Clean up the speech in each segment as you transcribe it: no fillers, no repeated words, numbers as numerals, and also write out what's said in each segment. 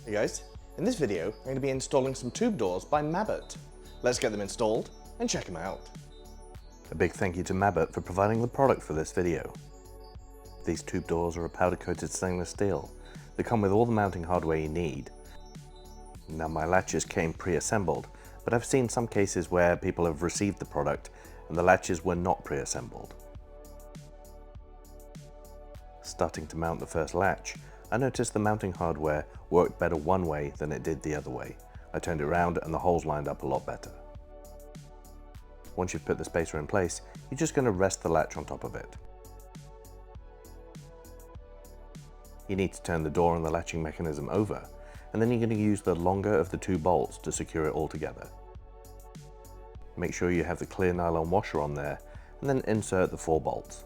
Hey guys, in this video I'm going to be installing some tube doors by Mabett. Let's get them installed and check them out. A big thank you to Mabett for providing the product for this video. These tube doors are a powder coated stainless steel. They come with all the mounting hardware you need. Now my latches came pre-assembled, but I've seen some cases where people have received the product and the latches were not pre-assembled. Starting to mount the first latch, I noticed the mounting hardware worked better one way than it did the other way. I turned it around and the holes lined up a lot better. Once you've put the spacer in place, you're just going to rest the latch on top of it. You need to turn the door and the latching mechanism over, and then you're going to use the longer of the two bolts to secure it all together. Make sure you have the clear nylon washer on there, and then insert the 4 bolts.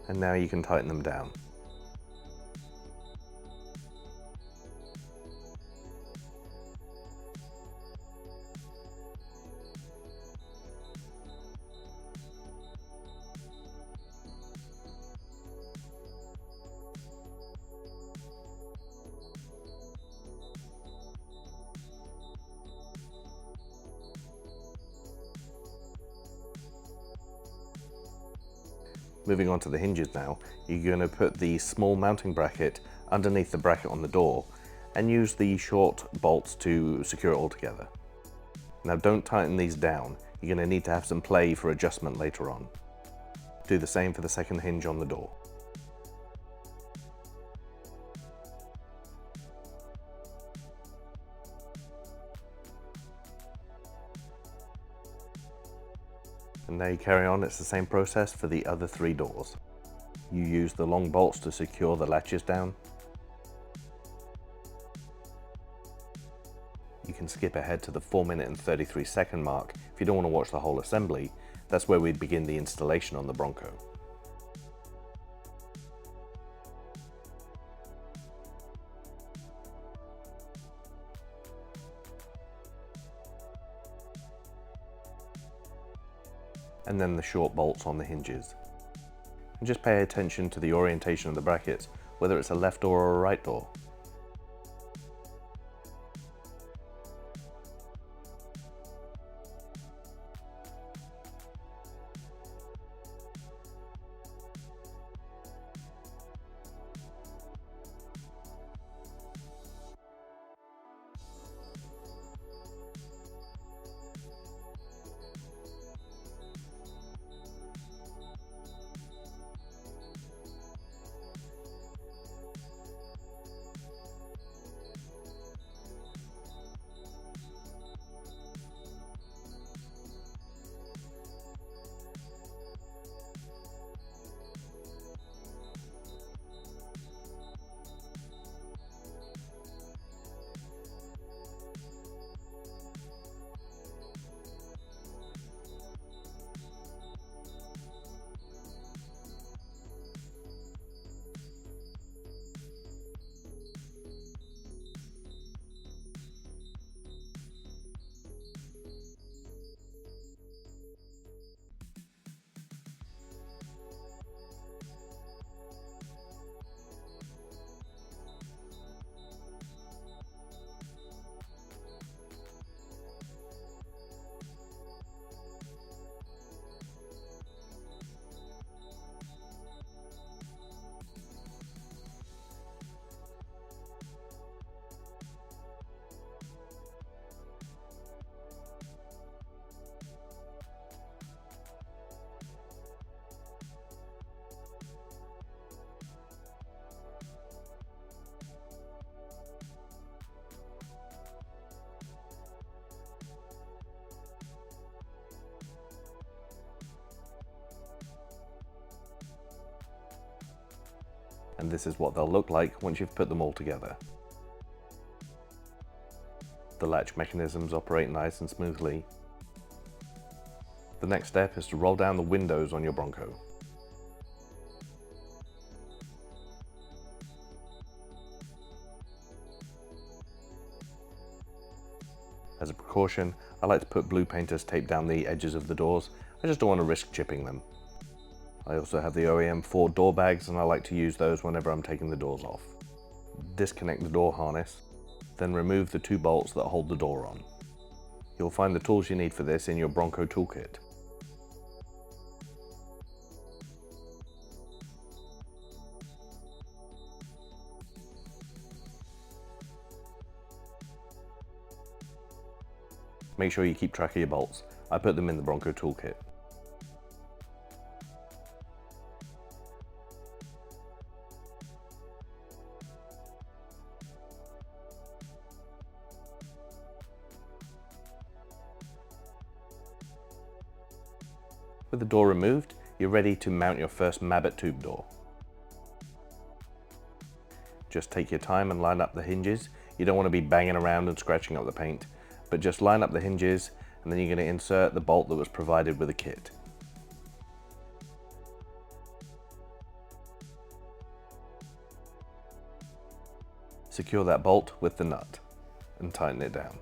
And now you can tighten them down. Moving on to the hinges now, you're going to put the small mounting bracket underneath the bracket on the door and use the short bolts to secure it all together. Now don't tighten these down, you're going to need to have some play for adjustment later on. Do the same for the second hinge on the door. And now you carry on, it's the same process for the other 3 doors. You use the long bolts to secure the latches down. You can skip ahead to the 4-minute and 33-second mark if you don't want to watch the whole assembly. That's where we'd begin the installation on the Bronco. And then the short bolts on the hinges. And just pay attention to the orientation of the brackets, whether it's a left door or a right door. And this is what they'll look like once you've put them all together. The latch mechanisms operate nice and smoothly. The next step is to roll down the windows on your Bronco. As a precaution, I like to put blue painters tape down the edges of the doors. I just don't want to risk chipping them. I also have the OEM Ford door bags, and I like to use those whenever I'm taking the doors off. Disconnect the door harness, then remove the 2 bolts that hold the door on. You'll find the tools you need for this in your Bronco toolkit. Make sure you keep track of your bolts. I put them in the Bronco toolkit. With the door removed, you're ready to mount your first Mabett tube door. Just take your time and line up the hinges. You don't want to be banging around and scratching up the paint, but just line up the hinges, and then you're going to insert the bolt that was provided with the kit. Secure that bolt with the nut and tighten it down.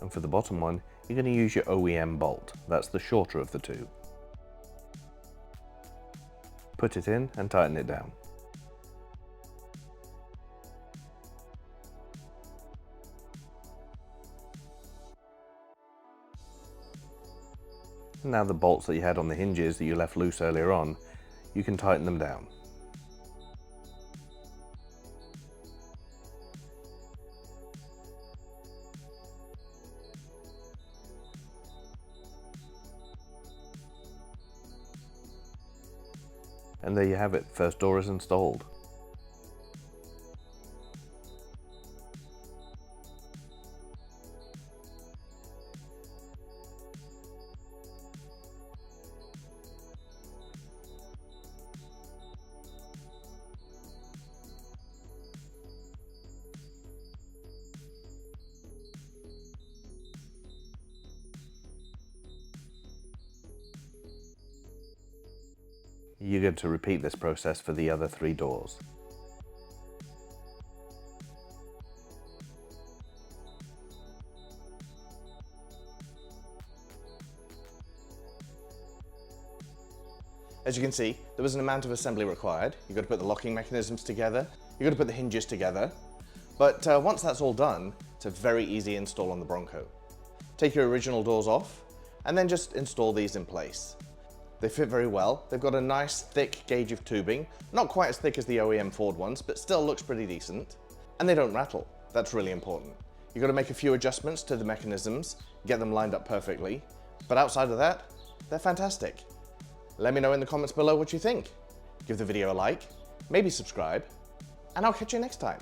And for the bottom one, you're going to use your OEM bolt. That's the shorter of the two. Put it in and tighten it down. And now the bolts that you had on the hinges that you left loose earlier on, you can tighten them down. And there you have it, first door is installed. You're going to repeat this process for the other 3 doors. As you can see, there was an amount of assembly required. You've got to put the locking mechanisms together, you've got to put the hinges together, but once that's all done, it's a very easy install on the Bronco. Take your original doors off, and then just install these in place. They fit very well. They've got a nice thick gauge of tubing, not quite as thick as the OEM Ford ones, but still looks pretty decent. And they don't rattle. That's really important. You've got to make a few adjustments to the mechanisms, get them lined up perfectly, but outside of that, they're fantastic. Let me know in the comments below what you think. Give the video a like, maybe subscribe, and I'll catch you next time.